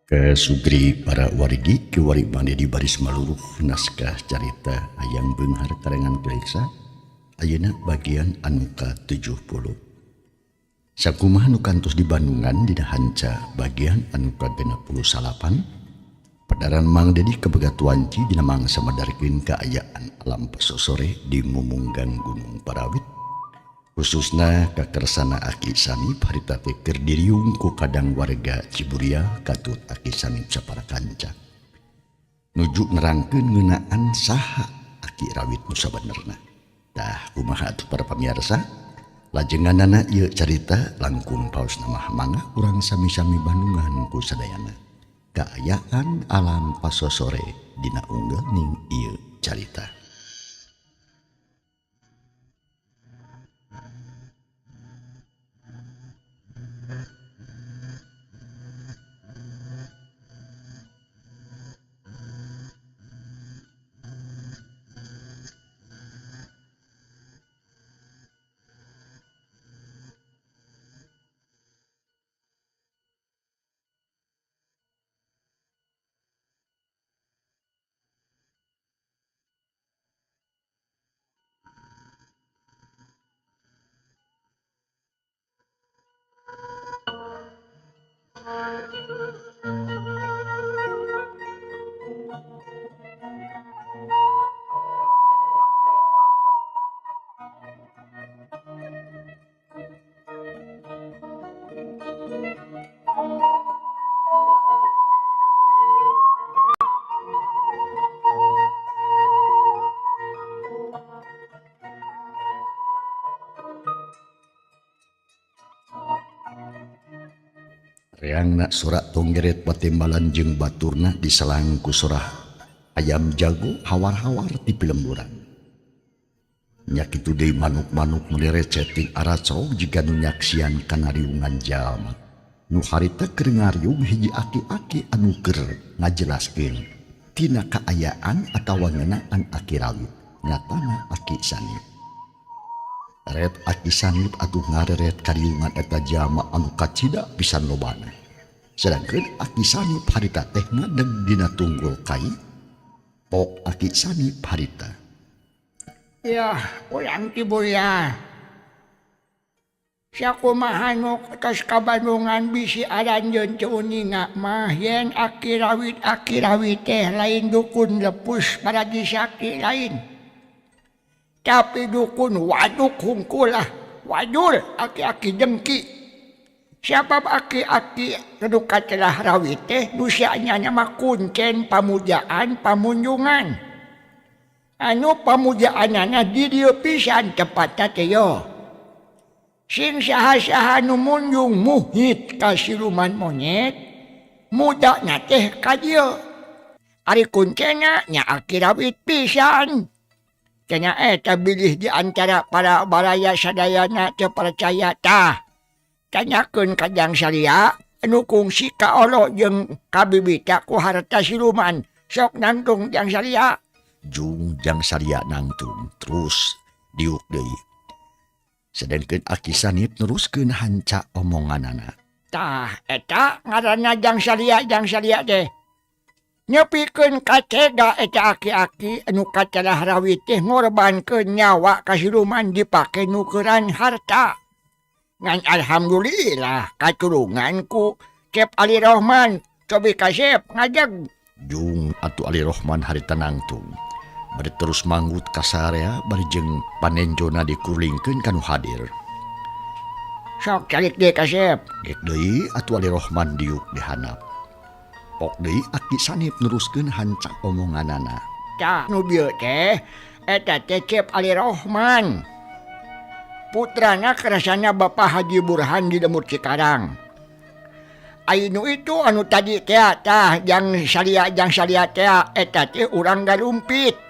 Ke Sugri para wargi ke wari mane di baris maluruh naskah carita hayang beunghar karangan Peleksa ayeuna bagian anu ka-70. Sakumaha nu kantos di Bandungan dina hanca bagian anu ka-68 padaran Mang Dedi kebegatuanci dina mangsa madarkeun kaayaan alam pasosore di mumunggang Gunung Parawit khususna kakersana Aki Sanip harita teh keur diriung ku kadang warga Ciburia katut Aki Sanip saparakanca nuju nerangkeun ngeunaan saha Aki Rawit nu sabenerna. Tah kumaha atuh para pamirsa lajenganana ieu carita langkung paosna mah mangga urang sami-sami Bandungan ku sadayana kaayaan alam pasosore dina unggah ning ieu carita. Reangna surak tonggeret patembalan jeung baturna diselang ku surah ayam jago hawar-hawar di pelemburan. Nya kitu deui manuk-manuk nu ceting aracau jiga nu nyaksian kana riungan jalma. Nu harita keur ngariung hiji aki-aki anu keur ngajelaskeun tina kaayaan atawa ngeunaan Aki Rawit nyatana Aki Sanip. Ret Aki Sanip atuh ngareret kariungan eta jalma anu kacida pisan lobana. Sedangkeun Aki Sanip harita teh ngadeg dina tunggul kai. Pok Aki Sanip harita. Ya, urang Ciburia. Sakumaha nu tos ka Bandungan bisi aranjeun cuuninga mah yen Aki Rawit teh lain dukun lepus para disakti lain. Tapi dukun waduk hungkulah, wadul aki-aki dengki. Sabab aki-aki keduka telah Rawit teh nusianya nama kuncen pamujaan pamunjungan. Anu pamujaanana di dieu pisan tepatna teh yo. Sing saha-saha nu munjung muhit ka siluman monyet, mudana teh ka dieu. Ari kuncena nya Aki Rawit pisan. Kena eta bilih di antara para baraya sadayana teu percaya tah. Tanyakeun ka Jang Salia anu kungsi ka olo jeung kabibita ku harta siluman. Sok nangtung Jang Salia. Jung Jang Salia nangtung terus diuk deui. Sedengkeun Aki Sanip neruskeun hanca omonganana. Tah eta ngaranna Jang Salia teh. Nyepikeun kaceda eta aki-aki anu kacelah Rawit teh ngorbankeun nyawa ka siluman dipake nukeran harta. Ngan alhamdulillah katurungan ku Cep Ali Rohman cobi kasep ngajeg. Jung atuh Ali Rohman harita nangtung. Bari terus manggut ka sarea bari jeung panenjona dikurlingkeun kanu hadir. Sok calik deui kasep. Gek deui atuh Ali Rohman diuk dihanap. Pok deui Aki Sanip neruskeun hanca omonganana. Tah nu dieu teh eta teh Cep Ali Rohman. Putrana kerasana Bapak Haji Burhan di Lemur Cikarang. Ainu itu anu tadi teh tah jang salia teh eta teh urang galumpit.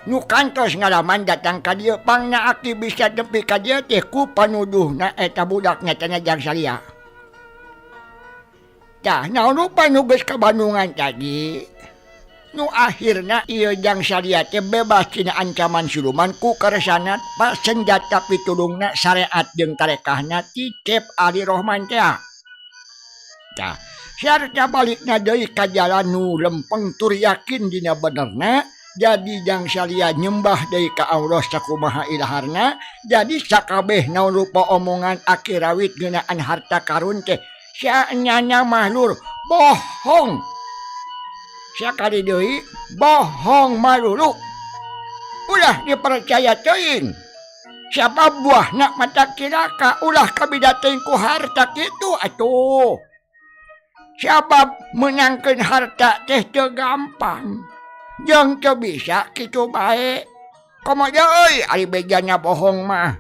Nu kantos ngalaman datang ka dieu pangna aki bisa tepi ka dieu teh ku panuduhna eta budakna teh jang salia. Tah naon rupa nu geus ka Bandungan tadi. Nu akhirna ieu jang salia teh bebas tina ancaman siluman ku karesana senjata pitulungna syariat jeung tarekahna ti Cep Ali Rohman teh. Tah, sarta balikna deui ka jalan nu lempeng tur yakin dina benerna, jadi jang salia nyembah deui ka Allah sakumaha ilaharna, jadi sakabeh naon rupa omongan aki rawit ngeunaan harta karun teh saenyana mah lur bohong. Sakali deui bohong malulu. Ulah dipercaya teuing. Siapa buahna mata kiraka ulah kabidateun ku harta kitu atuh. Siapa menangkeun harta teh teu gampang. Jeung teu bisa kitu bae. Komodo euy ari bejana bohong mah.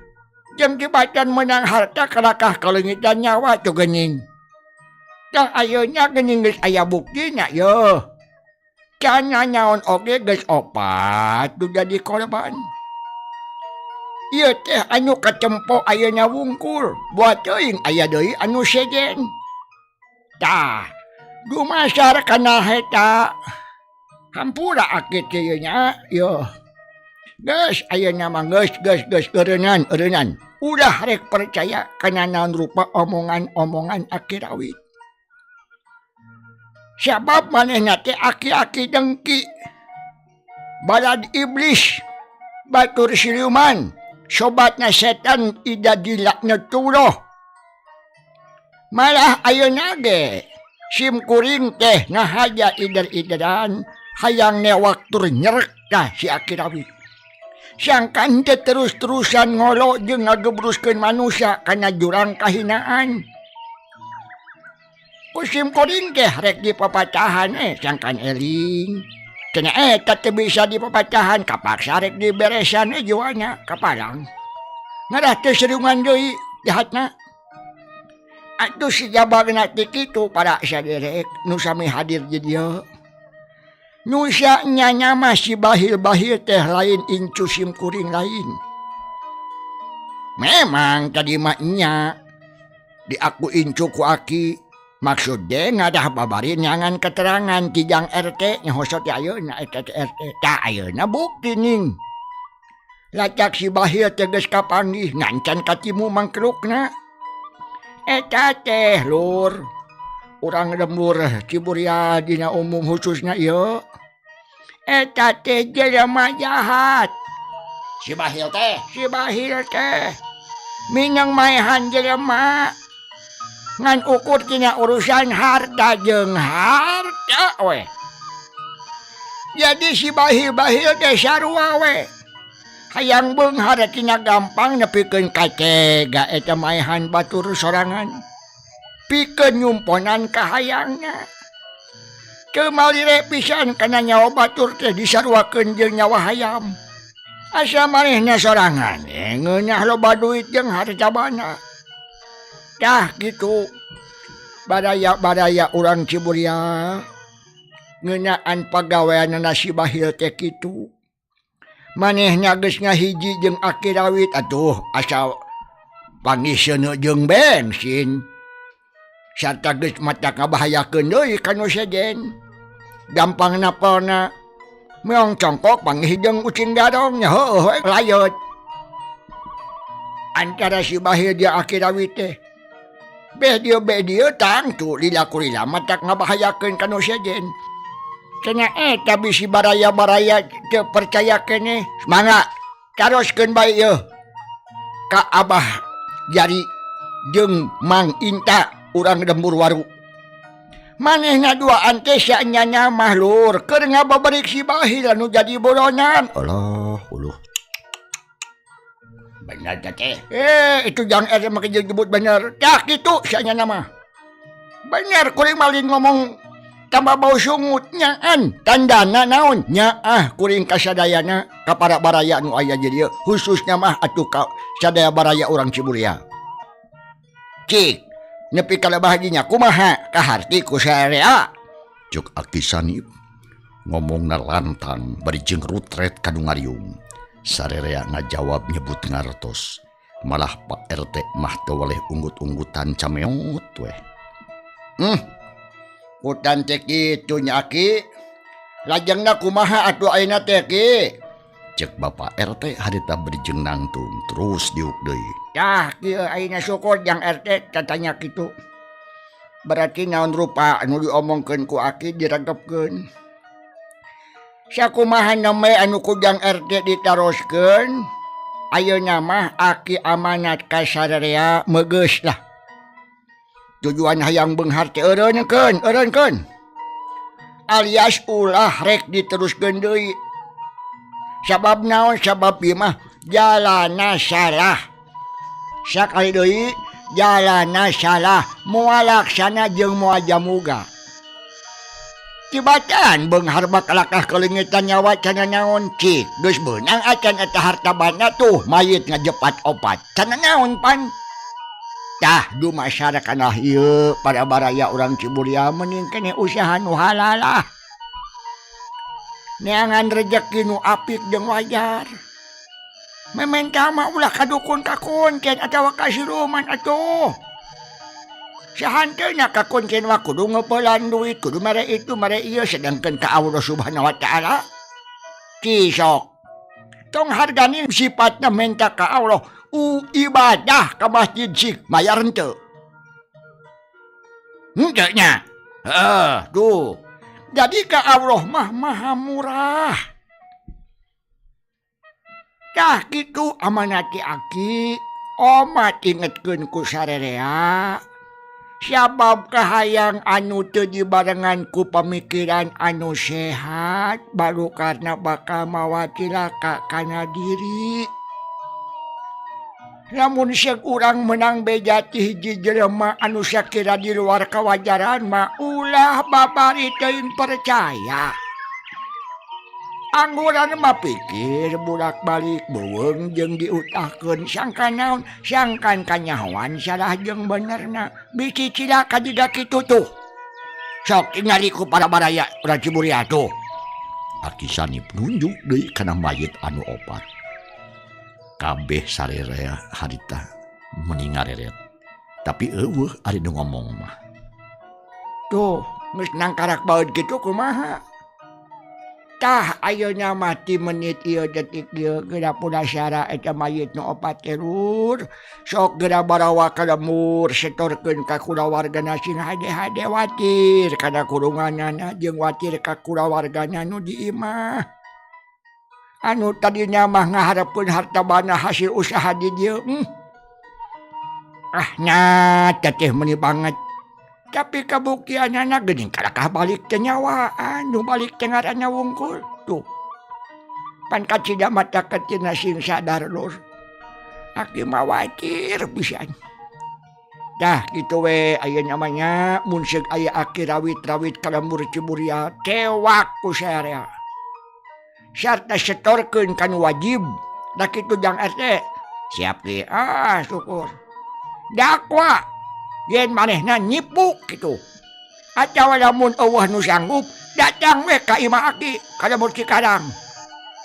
Jeung tibatan menang harta kalakah kalengitan nyawa tu geuning. Tah ayeuna geuning geus aya buktina yeuh. Kana nyaon oge geus opat tu jadi korban. Ieu teh anu katempo ayeuna wungkul, buat teuing aya deui anu sejen. Tah, dumasar kana heta. Hampura akit ieu nya, yeuh. Geus ayeuna mah geus eureunnan. Udah rek percaya kana naon rupa omongan-omongan aki rawit. Sabab manehna teh aki-aki dengki. Balad iblis, batur siluman, sobatna setan ida dilakna tuloh. Malah ayeuna ge sim kuring teh ngahaja ider-ideran hayang newak tur nyerek tah si aki rawit. Sangkan teh terus-terusan ngolo jeung ngagebruskeun manusia kana jurang kahinaan. Ku sim kuring teh rek dipapacahan sangkan eling. Cenah eta teh bisa dipapacahan kapaksa rek diberesan jiwana kapalang. Ngadah teh serungan deui jahatna. Atuh si jabagna ti kitu para saderek nu sami hadir di dieu. Nu nya mah si bahil-bahil teh lain incu sim kuring lain. Memang tadi mah nya diaku incu ku aki. Maksudnya ngadah babarin nyangan keterangan tijang RT nyahosot ayeuna eta RT. Tah ayeuna bukti ning. Lacak si bahil teh geus kapanggih ngancan katimu mangkrukna. Eta teh lur urang lembur Ciburia dina umum khususnya ieu. Eta teh jelema jahat. Si bahil teh minang maehan jelema. Ngan ukur tina urusan harta jeung harta we. Jadi si bahil-bahil teh sarua we. Hayang beunghar tina gampang nepikeun katega eta maehan batur sorangan. Pikeun nyumponan kahayangna. Teu malire pisan kana nyawa batur teh disaruakeun jeung nyawa hayam. Asa manehna sorangan ngeunah loba duit jeung harjabana. Tah gitu. Badaya urang Ciburia ngeunaan pagaweanna si bahil teh kitu. Manehna geus ngahiji jeung aki rawit atuh asa pangisieun jeung bensin. Sarta geus mata ngabahayakeun deui kanu sejen. Gampang napalna meong congkok panggih jeung ucing gadong nya heueuh we layet. Antara si bahil dia aki rawit teh beh dieu tangtu lila mata ngabahayakeun kanu sejen. Cenah eta bisi baraya-baraya teu percaya keneh. Mangga taroskeun bae yeuh ka Abah Jari jeung Mang Inta urang lembur waru. Manehna duaan teh saenyana mah lur keur ngababarik si bahil anu jadi bolonan. Allah, uluh. Bener teh. Itu jang ada make jebut bener. Tah kitu saenyana mah. Bener kuring malin ngomong tambah bau sungut nyaan tandana naon nyaah kuring kasadayana ka para baraya nu aya di dieu khususnya mah atuh ka sadaya baraya urang Ciburia. Cik Nepi kalabahaginya kumaha kaharti ku sarea. Cuk Aki Sanip ngomongna lantang bari jeung rutret kanu ngariung. Sarerea ngajawab nyebut ngartos. Malah Pak RT mah teu waleh unggut-unggutan cameot weh. Kutan teh kitu nya Aki. Lajengna kumaha atuh ayeuna teh Ki? Cek Bapak RT harita beri jeung nangtung terus diuk deui. Yah kieu ayeuna syukur yang RT katanya kitu. Berarti naon rupa anu diomongkeun ku Aki diregepkeun. Sakumaha name anu ku Jang RT ditaroskeun, ayeuna mah Aki amanat ka sararea megeus lah. Tujuan hayang beunghar teh eureunkeun. Alias ulah rek diteruskeun deui. Sabab naon? Sabab ieu mah jalana salah. Sakali deui jalana salah, moal laksana jeung moal jamuga. Tibatan beunghar bakalakah kelengetan nyawa cenah naon cik. Geus beunang acan eta hartabana tuh mayit ngajepat opat. Cenah naon pan? Tah du masyarakat nah ieu pada baraya urang Ciburia mending kene usaha nu halalah. Neangan rejeki nu apik jeung wajar. Mementa mah ulah kadukun kakunken atawa kasiruman atuh. Sahanteuna kakunken mah kudu ngeupelan duit, kudu mere itu mere ieu sedangkeun ka Allah Subhanahu wa taala kisok. Tong hargani sifatna menta ka Allah. Ibadah ke masjid sih bayar henteu. Henteu nya. Tuh. Jadi ka Allah mah maha murah. Tah kitu amanati Aki, omat ingetkeun ku sarerea. Sabab kahayang anu teu dibarengan ku pamikiran anu sehat, baru karena bakal mawa cilaka kana diri. Lamun seuk urang menang beja ti hiji jelema anu sakira di luar kawajaran mah ulah babari teuing percaya. Angguran mah pikir bolak-balik beuweung jeung diutahkeun sangkan naon, sangkan kanyahoan salah jeung benerna. Bisi cilaka jiga kitu tuh. Sok tingali ku para baraya urang Ciburia tuh. Aki Sanip nunjuk deui kana mayit anu opat. Kabeh sarerea harita meni ngareret. Tapi eueuh ari nu ngomong mah. Tuh, geus nangkarak baeud kitu kumaha? Tah ayeuna mah ti menit ieu detik ieu geura punasara eta mayit nu opat terur. Sok geura barawa ka lemur setorkeun ka kulawargana sing hade-hade watir kana kurunganana jeung watir ka kulawargana nu di imah. Anu tadinya mah ngaharepkeun hartabana hasil usaha di dieu. Nya teteh meuni banget. Tapi kabuktianana geuning kalakah balik teh nyawaan, nu balik teh ngaranna wungkul. Tuh. Pan kacida mata ketina sing sadar lur. Aki mah watir pisan. Dah kitu we ayeuna mah nya mun seug aya Aki rawit-rawit ka lembur Ciburia tewak ku sarea. Sarta setorkeun kan wajib. Da kitu Jang RT. Siap ge. Syukur. Dakwa yen manehna nyipu kitu. Atawa lamun eueuh nu sanggup datang we ka imah Aki ka lemur Cikadang.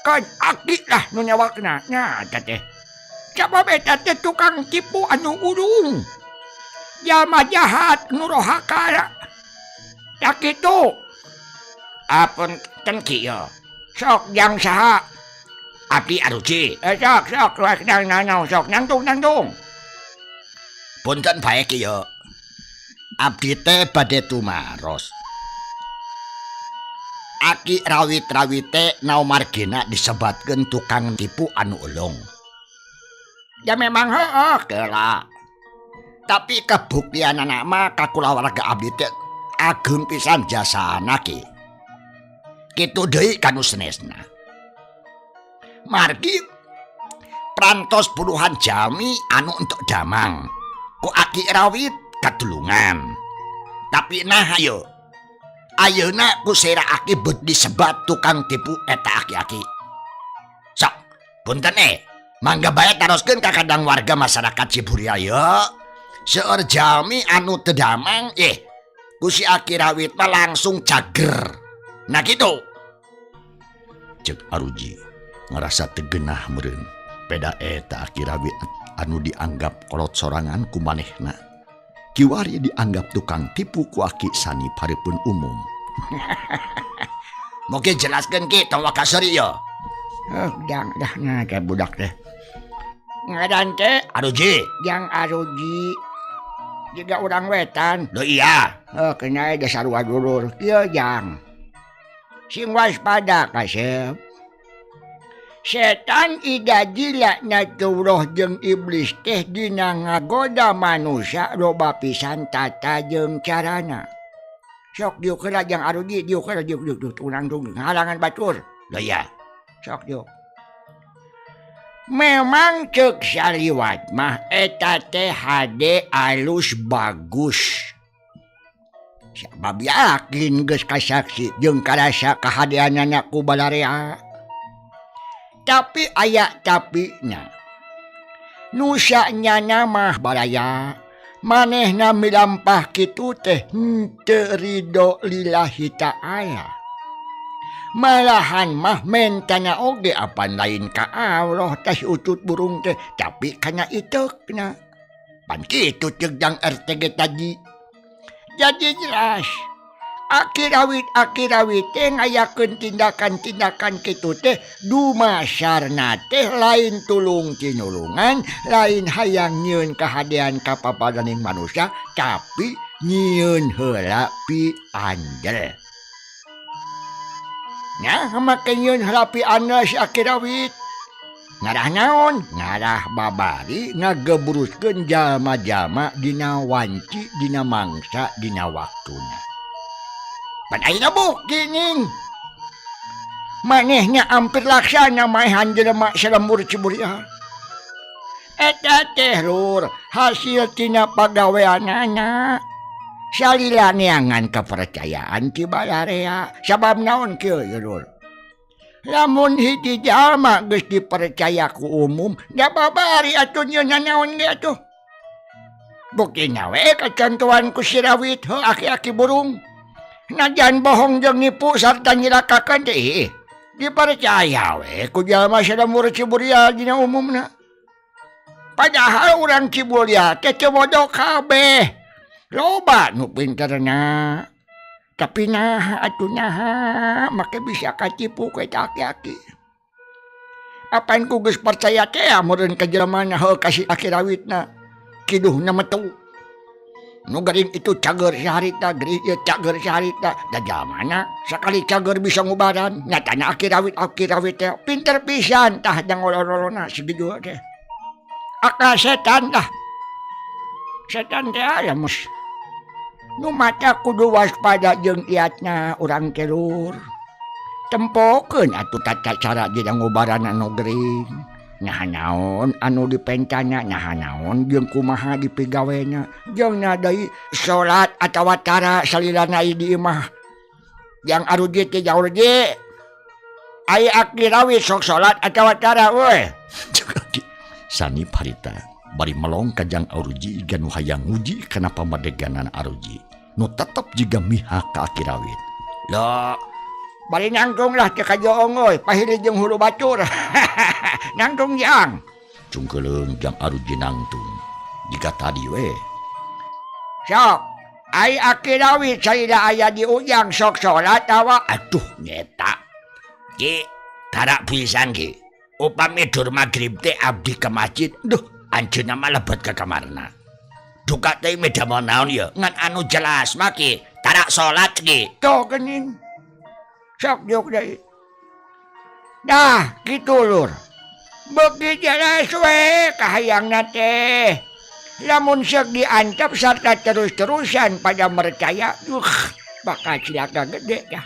Kan Aki lah nu nyawakna. Nya eta teh. Sabab eta teh tukang tipu anu udung. Jalma jahat nu rohaka. Da kitu. Apun ten kieu. Sok Jang saha? Abdi Aruci. Sok sok nangtung. Punten bae kieu. Abdi teh bade tumaros. Aki rawit-rawit teh naumargina disebatkeun tukang tipu anu ulung. Ya memang heueuh Keula. Tapi kabuktianana mah ka kulawarga abdi teh ageung pisan jasana ki. Kitu deui kanu senesna. Margi prantos puluhan jami anu untuk damang. Ku Aki rawit katulungan. Tapi nah ayo. Ayeuna ku sera Aki beut disebat tukang tipu eta aki-aki. Sok, punten mangga bae taroskeun ka kadang warga masyarakat Ciburia ye. Seueur jalmi anu teu damang ku si Aki Rawit mah langsung cager. Nah gitu. Cek Aruji ngerasa tegenah meureun. Peda eta Aki Rawit anu dianggap kolot sorangan ku manehna. Kiwari dianggap tukang tipu ku Aki Sani pareupun umum. Mungkin jelaskeun Ki tong wakaseri ya. Dah nah kayak budak teh. Ngaran teh Aruji. Jang Aruji. Juga orang wetan. Loh iya. Kena dasar wadulur. Kieu jang. Sing waspada kasep. Setan ida jila na turoh jeung iblis teh dina ngagoda manusia loba pisan tata jeung carana. Sok diuk heula jang Aruji, diuk heula diuk urang dung halangan batur. Loh iya. Sok diuk. Memang cek saliwat mah eta teh hade alus bagus. Sabab yakin geus kasaksi jeung karasa kahadeanana ku balarea. Tapi aya tapina. Nusa nyana mah balaya. Manehna milampah kitu teh henteu ridho lillahi ta'ala. Malahan mah mentana oge apan lain ka Allah tas utut burung teh tapi kana iteukna. Pan kitu ceuk jang RTG tadi. Jadi jelas Aki Rawit teh ngayakeun tindakan-tindakan kitu teh dumasarna teh lain tulung tinulungan, lain hayang nyieun kahadean ka papadaning manusia, tapi nyieun heula pi andel. Nah, make nyieun heula pi andel si Aki Rawit. Ngarah naon? Ngarah babari ngageburuskeun jalma-jalma dina wanci, dina mangsa, dina waktuna. Pan ayeuna bukti ning. Manehnya hampir laksana maehan jelema salembur ciburia. Eta teh lur hasil tina pagaweanana. Salila neangan kepercayaan ti balarea. Sabab naon kieu lur? Lamun hiji jalma geus dipercaya ku umum, da babari atuh nyieun naon ge atuh. Buktina we kacantuan ku si Rawit heuh aki-aki burung. Najan bohong jeung nipu sarta nyilakakan teh dipercaya we ku jalma salembur ciburia dina umumna. Padahal urang ciburia teh teu bodoh kabeh. Loba nu pinterna. Tapi nah atuh nah make bisa katipu ku eta aki-aki. Apan ku geus percaya teh meureun ka jelema heuh ka si Aki Rawitna. Kiduhna metu. Nu gering itu cager saharita, gering ieu cager saharita. Da jamana sakali cager bisa ngubaran. Nyatana Aki Rawit teh pinter pisan tah jang olor-olorna sigitu teh. Akal setan tah. Setan teh aya mus. Nu mata kudu waspada jeung iatna urang teh lur. Tempokeun atuh tata cara dina ngubaran anu gering. Nyaha naon anu dipentana, nyaha naon jeung kumaha dipigawena, jeung nadai salat atawa tara salilana di imah. Yang Aruji teh jauh je. Ai Aki Rawit sok salat atawa tara we. Sani parita bari melong ka jang Aruji ganu hayang nguji kana pamadeganan Aruji. Nu tetep jiga mihak ka Aki Rawit. Loh, bari nangtung lah teh ka joong euy, pahili jeung hulu batur. Nangtung jang. Cungkeleung jang Aruji nangtung. Jika tadi we. Sok, ai Aki Rawit saida aya di ujang sok salat awa. Aduh nyeta. Ki, tara pisan ki. Upami dur magrib teh abdi ke masjid. Duh, anjeunna mah lebet ka kamarna. Duka teh medamel naon ya? Ngan anu jelas mah ki, tara salat ki. Tuh geuning. Sok diuk deui. Dah, kitu lur. Beuki jelas we kahayangna teh. Lamun sok diantep sarta terus-terusan pada mercaya, bakal cilaka gede dah.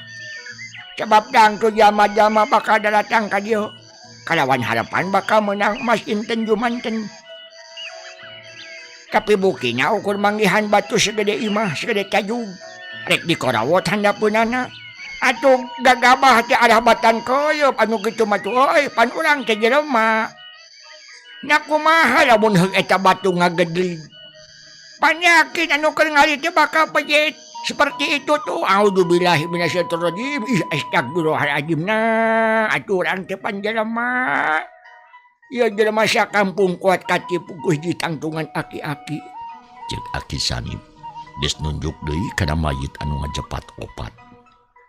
Sebab dangtu jama-jama bakal datang ka dieu. Kalawan harapan bakal menang emas inten jumanten. Tapi bukina ukur manggihan batu segede imah, segede tajung. Rek dikorawot handapeunana. Atuh gagabah teh arah batan koyeup anu kitu mah tuh euy pan urang teh jelema. Nya kumaha lamun heug eta batu ngagedrig. Panyakin anu keur ngaliti bakal pejit seperti itu tuh. A'udzubillahi minasyaitonirrajim. Astagfirullahaladzim. Nah, aturan teh panjalema. Ya jelema sakampung kuat katipu ku hiji tangtungan aki-aki. Cek Aki Sanip geus nunjuk deui kana mayit anu ngajepat opat.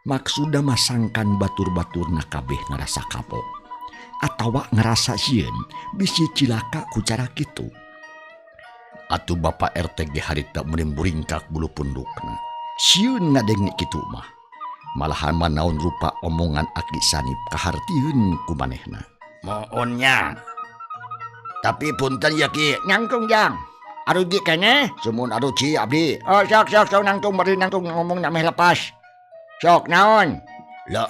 Maksudna masangkan batur-baturna kabeh ngarasa kapok atawa ngerasa sieun bisi cilaka ku cara kitu. Atuh Bapak RT ge harita meureun buringkak bulu pundukna. Sieun ngadenge kitu mah. Malahan manaon rupa omongan Aki Sanip kahartieun ku manehna. Mohonnya. Tapi punten ya Ki. Nangtung jang. Aruji kene. Sumun aruji abdi. Oh sok nangtung beri nangtung ngomong nameh lepas. Sok naon? Loh,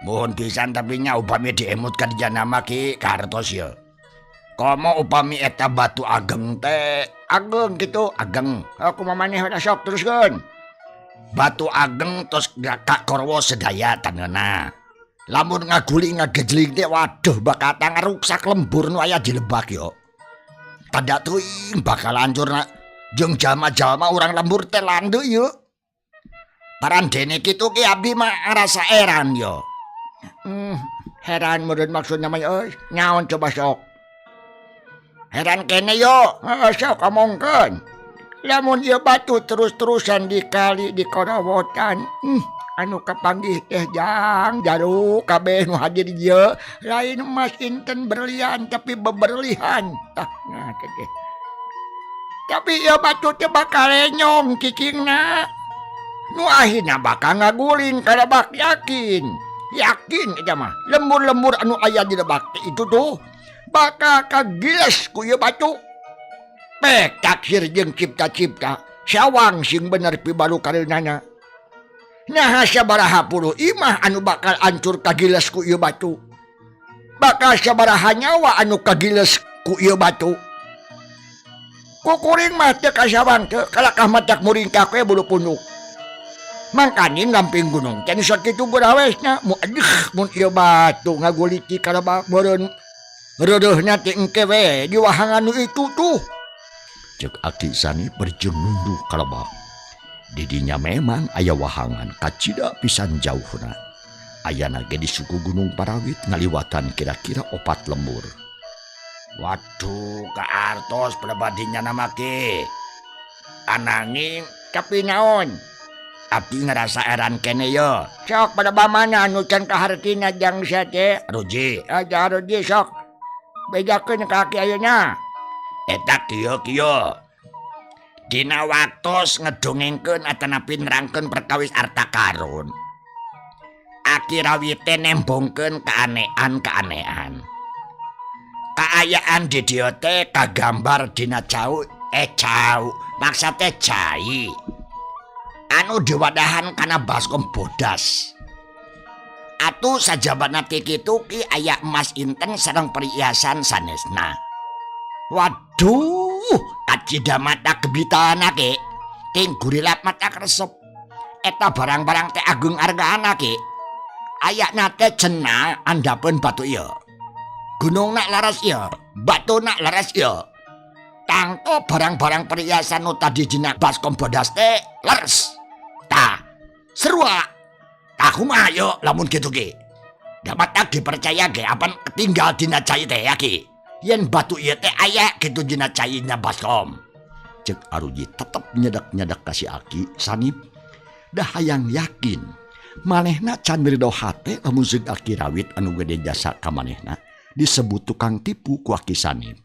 mohon pisan tapi nya upami diemut ka di nama Ki kartos ya. Komo upami eta batu ageng teh. Ageng gitu. Ageng. Aku mamaneh ora sok teruskeun. Batu ageng tos Kak Korwo sedaya tangeuna. Lamun ngaguli ngagejling teh waduh bakal ngaruksak lembur nu aya di lebak yo. Tanda teuing bakal hancurna jeung jalma-jalma urang lembur teh landu yuk. Paran dene kitu Ki abdi mah ngarasa heran yo. Heran meureun maksudna mah euy. Nyaon coba sok. Heran kene yo. Sok omongkeun. Lamun ieu batu terus-terusan dikali di korowotan. Anu kapanggih teh jang jaru kabeh nu hadir ieu lain emas inten berlian tapi beberlihan. Nah teh. Tapi ieu batu teh bakal lenyong kikingna. Nu ahina bakal ngaguling ka lebak yakin. Yakin eta mah. Lembur-lembur anu aya di lebak itu tuh bakal kagiles ku ieu batu. Pek taksir jeung cipta-cipta sawang sing bener pibalu kareunana. Nah sabaraha puluh imah anu bakal hancur kagiles ku ieu batu. Bakal sabaraha nyawa anu kagiles ku ieu batu. Kukuring mah teu kasawang teu kalakah matak muringkak we bulu punduk. Mangkani ngamping gunung teh sakitu berawesna mun ieu batu ngaguliti ka lebak meureun reureusna teh engke we di wahangan nu itu tuh. Cek Aki Sanip berjung nunduk ka lebak. Didinya memang aya wahangan kacida pisan jauhna. Ayana ge di suku Gunung Parawit ngaliwatan kira-kira 4 lembur. Waduh, ka artos pribadinya nama Ki. Ananging Tapi naon? abdi ngerasa heran kene yo. Sok pada bamana anu can kahartina jang sia teh. Ruji, Aja Rudi sok. Bejakeun kaki ayeuna. eta kieu. Dina waktos ngedongengkeun atanapi nerangkeun perkawis harta karun. Aki Rawit teh nembongkeun keanehan. Kaayaan di dieu teh kagambar dina cau, maksa teh cai. Anu diwadahan kana baskom bodas. Atuh sajabana ti kitu Ki aya emas inten sareng perhiasan sanesna. Waduh, kacida mata gebitana Ki. Ting gurilat mata kresep. Eta barang-barang teh agung hargana Ki. Ayakna teh cenah andapeun batu ieu. Gunungna laras ieu, batuna laras ieu. Tangto barang-barang perhiasan nu tadi jinak baskom bodas teh leres. Tah, serua. Tah kumaha yo lamun kitu Ki. Da mata dipercaya ge apan ketinggal dina cai teh ya Ki. Yen batu ieu teh aya kitu dina caina baskom. Cek Aruji tetep nyedak-nyedak ka si Aki Sanip. Dah hayang yakin manehna can mirido hate lamun zeug Aki Rawit anu gede jasa ka manehna disebut tukang tipu ku Aki Sanip.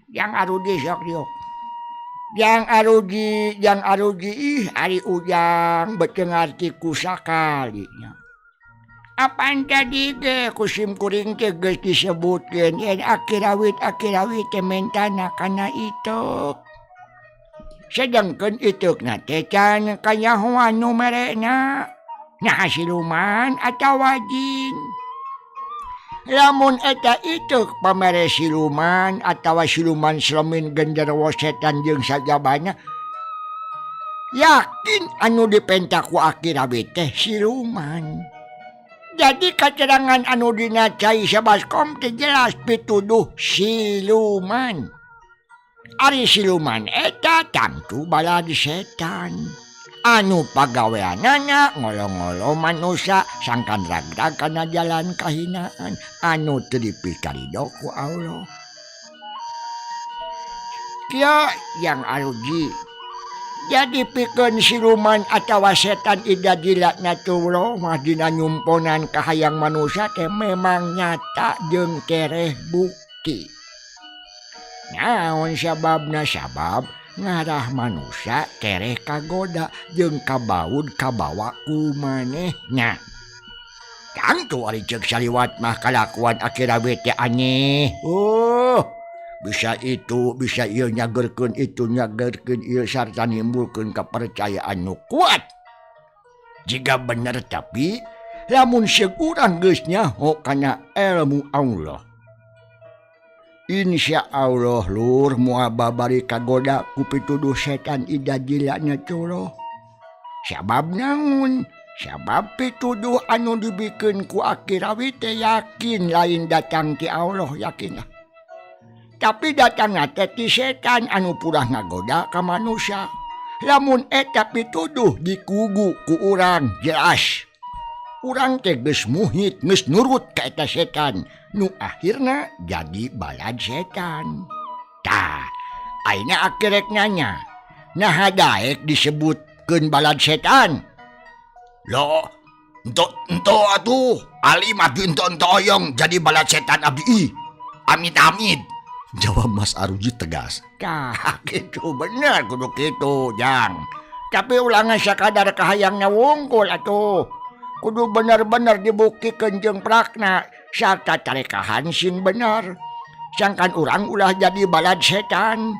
Yang Arudi sok diok. Yang Arudi ih ari ujang beteu ngarti ku sakalinya. Apaan tadi ge kusim kuring teh geus disebutkeun yen Aki Rawit teh mentana kana itu. Sedengkeun itukna teh can kanyahoan nu merena. Nah siluman atawa jin. Lamun eta ituk pamere siluman atawa siluman slemin genderuwo setan jeung sajabana. Yakin anu dipentak ku Aki Rawit teh siluman. Jadi keterangan anu dina cai sabaskom teh jelas pituduh siluman. Ari siluman eta tangtu balad setan. Anu pagaweanana ngolo-ngolo manusia sangkan ragrag kana jalan kahinaan anu teu dipikarido ku Allah. Kieu yang aruji. Jadi pikeun siluman atawa setan ida jilatna tulo mah dina nyumponan kahayang manusia teh memang nyata jeung kereh bukti. Naon sababna sabab ngarah manusia kereh kagoda jeung kabaud kabawa ku manehna. Tangtu ari ceuk saliwat mah kalakuan akirawe teh aneh. Bisa itu, bisa ieu nyagerkeun itu, nyagerkeun ieu sarta nimbulkeun kepercayaan nu kuat. Jika bener tapi lamun seug urang geus nyaho kana ilmu Allah. Insya Allah lur moal babari kagoda ku pituduh setan ida jilana culo. Sabab naon? Sabab pituduh anu dibikeun ku akirawi teh yakin lain datang ti Allah, yakin lah. Tapi datang teh ti setan anu purah ngagoda ka manusia. Lamun eta pituduh dikugu ku urang jelas. Urang teh geus muhit, geus nurut ka eta setan. Nu akhirna jadi balad setan. Tah, ayeuna akirek nanya. Nah daek disebutkeun balad setan. Lo, ento atuh, ali mah ento oyong jadi balad setan abdi. Amit-amit. Jawab Mas Aruji tegas. Tah, gitu bener kudu kitu, Jang. Tapi ulangan sakadar kahayangna wungkul atuh. Kudu bener-bener dibuktikan jeung prakna sarta tarekahan sing bener. Sangkan urang ulah jadi balad setan.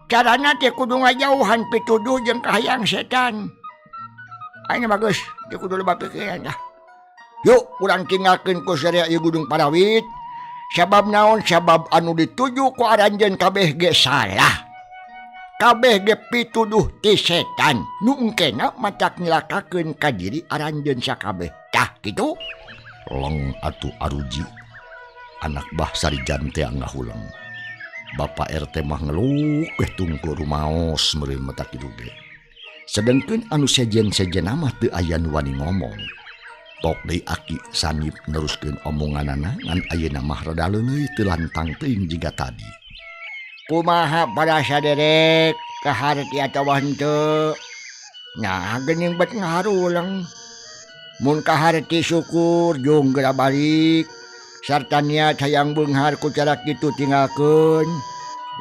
Carana teh kudu ngajauhan pituduh jeung kahayang setan. Ayeuna bagus, teu kudu loba pikiran dah. Yuk urang tinggalkeun ku sarea ieu Gunung Parawit. Sabab naon? Sabab anu dituju ku aranjeun kabeh ge salah. Kabeh ge pituduh ti setan nu engkena matak nyelakakeun ka diri aranjeun sakabeh. Tah kitu? Leng atuh Aruji. Anak bah sarijan teh ngahulang. Bapak RT mah ngeluh tungku rumaos meureun mata kitu ge. Sedengkeun anu sejen-sejen mah teu aya nu wani ngomong. Tok deui Aki Sanip neruskeun omonganana ngan ayeuna mah rada leuleuy teu lantang teuing jiga tadi. Kumaha para saderek kaharti atawa henteu? Nah geuning bet ngaharulang. Mun kaharti syukur jeung geura balik sarta niat hayang beunghar ku cara kitu tinggalkeun.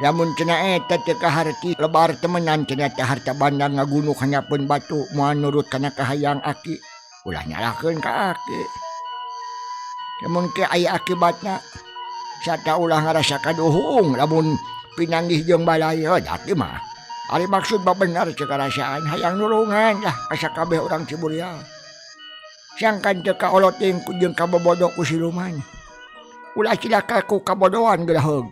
Lamun cenah eta teu kaharti lebar temenan cenah teh harta banda ngagunuk hanyapeun batu moal nurut kana kahayang Aki. Ulah nyalahkeun ka Aki. Lamun ke aya akibatna sarta ulah ngarasa kaduhung lamun pinanggih jeung balai heudak mah. Ari maksud bener ceuk karasaan hayang nulungan lah ka sakabeh urang Ciburia. Sangkan teu kaoloting ku jeung kabobodo ku siluman. Ulah cilaka ku kabodohan geuleuh.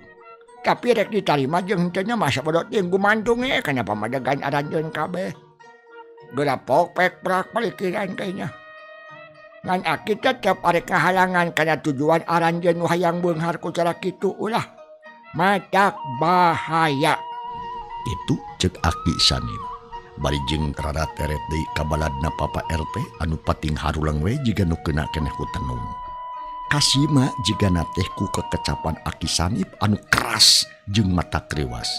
Tapi rek ditarima jeung henteu nya masa bodo ting gumantung kana pamadegan aranjeun kabeh. Geura pokpek prak palikiran kayaknya. Ngan Aki tetep arek ngahalangan kana tujuan aranjeun nu hayang beunghar ku cara kitu ulah. Matak bahaya. Itu cek Aki Sanip. Bari jeung rada teret deui ka baladna Papa RT anu pating harulang we jiga nu keuna keneh ku tenung. Kasima jigana teh ku kekecapan Aki Sanip anu keras jeung mata kriwas.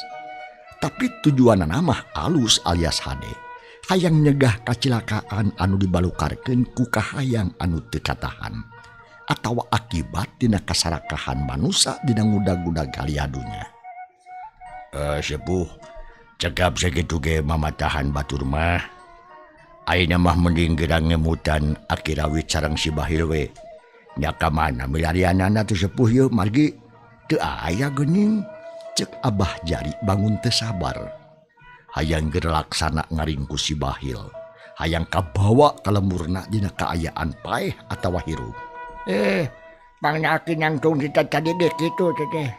Tapi tujuanna mah alus alias hade. Hayang nyegah kacilakaan anu dibalukarkeun ku kahayang anu teu katahan. Atawa akibat dina kasarakahan manusia dina ngudag-ngudag kaliadunya. Sepuh, cegap sakitu ge mamatahan batur mah. Ayeuna mah mending geura ngemutan Akirawit sareng si Bahil we. Nya ka mana milarianana teh sepuh yeuh margi teu aya geuning. Cek Abah Jari bangun teu sabar. Hayang gerlaksana ngaringku si Bahil. Hayang kabawa ka lemurna dina kaayaan paeh atawa hirup. Pangna Aki nangtung kita tadi ge kitu teh.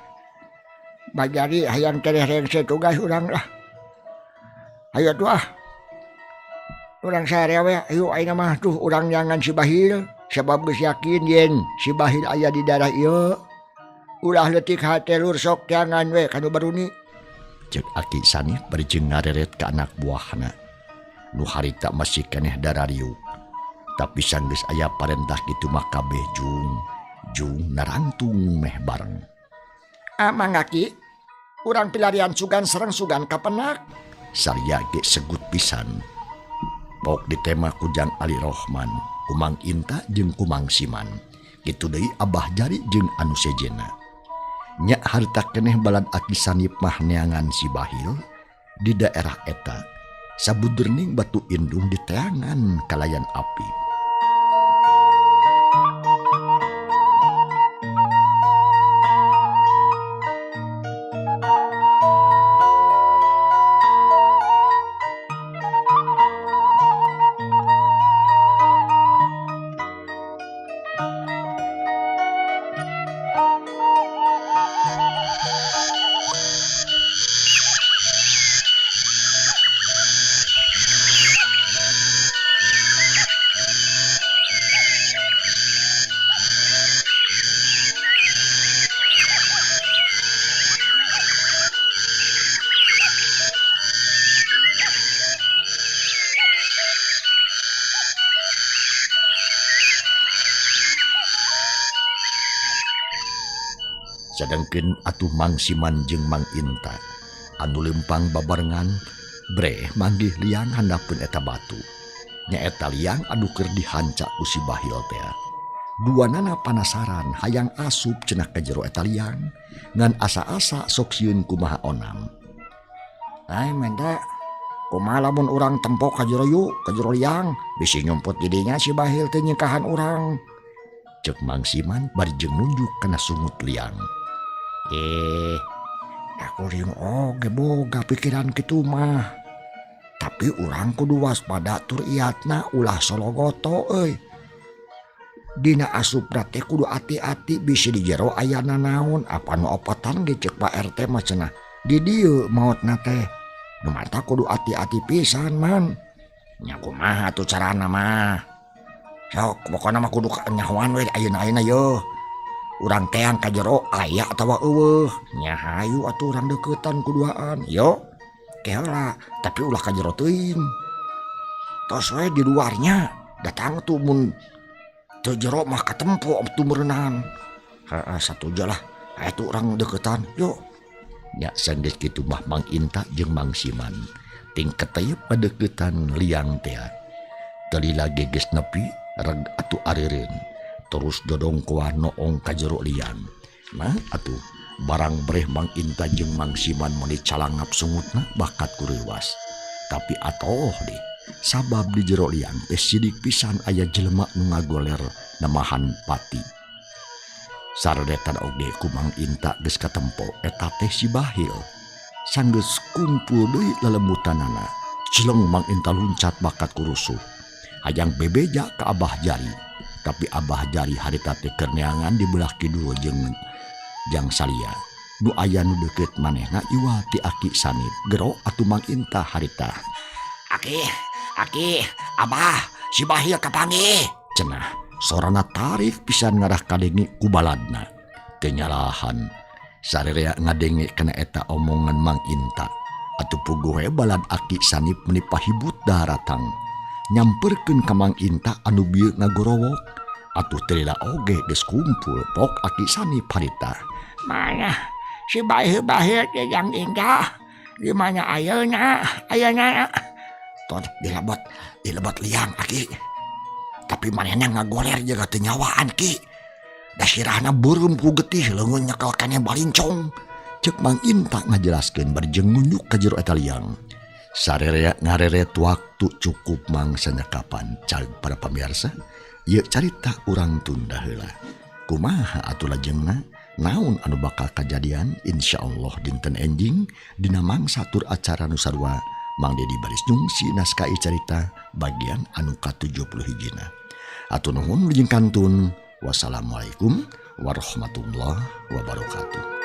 Bajari hayang tereh-rengse tugas urang lah. Hayo tuh urang sarea we ayo ayeuna mah tuh urang nyangan si Bahil sabab geus yakin yen si Bahil aya di daerah ieu. Ulah leutik hate lur sok jangan we kanu baruni. Cek Aki Sanif berjeng ngareret ke anak buahna. Nu harita masih keneh darariuk. Tapi sanggeus aya parentah kitu mah kabeh jung narantung meh bareng. Mangga Ki, urang pilarian sugan sareng sugan kapenak. Sarya ge segut pisan. Pok ditema kujang Ali Rohman, Kumang Inta jeung Kumang Siman. Kitu deui Abah Jari jeung anu sejena. Nya harita keneh balad Aki Sanip mah neangan si Bahil di daerah eta. Sabudurning batu indung di teangan kalayan api. Sedangkeun atuh Mang Siman jeung Mang Inta anu lempang babarengan breh manggih liang handapkeun eta batu. Nya eta liang anu keur dihanca ku si Bahil teh. Duanana panasaran hayang asup cenah ka jero eta liang ngan asa-asa sok sieun kumaha onam. Ai menda kumaha lamun urang tempok ka jero liang bisi nyumput di dinya si Bahil teh nyingkahan urang. Cek Mang Siman bari jeung nunjuk kana sungut liang. Aku ring oge boga pikiran kitu mah. Tapi urang kudu waspada tur iatna ulah sologoto euy. Dina asupna teh kudu ati-ati bisi di jero aya nanaon apa nu opatan ge cek Pak RT mah cenah. Di dieu maotna teh. Nu mata kudu ati-ati pisan man. Nya kumaha atuh carana mah. Sok pokona mah kudu nyahoan we ayeuna yeuh. Urang teang ka jero aya atawa eueuh. Nya hayu atuh urang deukeutan kuduaan. Yo. Kela, tapi ulah ka jero teuing. Tos we di luarnya datang tuh mun teu jero mah katempo tuh meureunan. Heeh satuja lah. Aya tuh urang deukeutan. Yo. Nya sanggeus kitu mah Mang Inta jeung Mang Siman ting keteup padeuketan liang teh. Teu lagi geus nepi reg atuh arireun. Terus dodong kuah noong ka jero liang. Nah atuh barang breh Mang Inta jeung Mang Siman meuli calangap sungutna bakat kuriwas. Tapi atoh deh sabab di jero liang teh sidik pisan aya jelema nu ngagoler namahan Pati. Sareretan oge ku Mang Inta geus katempo eta teh si Bahil. Sanggeus kumpul deui lelemutanana. Cileng Mang Inta luncat bakat kurusuh. Hayang bebeja ka Abah Jari. Tapi Abah Jari harita teh keur neangan di belah kidul jeung Jang Salia. Nu aya nu deukeut manehna iwa ti Aki Sanip. Gero atuh Mang Inta harita. Aki, Abah, si Bahil kapanggih. Cenah sorana tarik pisan ngarah kadengi ku baladna. Teu nyalahan. Sarerea ngadenge kana eta omongan Mang Inta. Atuh puguh we balad Aki Sanip meuni pahibut daratang. Nyamperkeun ka Mang Inta anu bieu ngagorowok. Atuh teu oge geus kumpul pok Aki Sanip harita. Mana si Bahil teh yang indah. Di mana ayeuna? Ton dilebot liang Aki. Tapi manehna ngagoler jaga teu nyawaan Ki. Da sirahna beureum ku getih leungeun nyekelkannya balincong. Cek Mang Inta ngajelaskeun bari jeung nunjuk ka jero eta liang. Sarerea ngareret waktu cukup mangsa nyakapan. Cag para pamirsa, ieu carita urang tunda heula. Kumaha atuh lajengna? Naon anu bakal kajadian insyaallah dinten enjing dina mangsa tur acara nu sarua Mang Dedi baris nyungsi naskah carita bagian anu ka-71. Atur nuhun jeung kantun. Wassalamualaikum warahmatullahi wabarakatuh.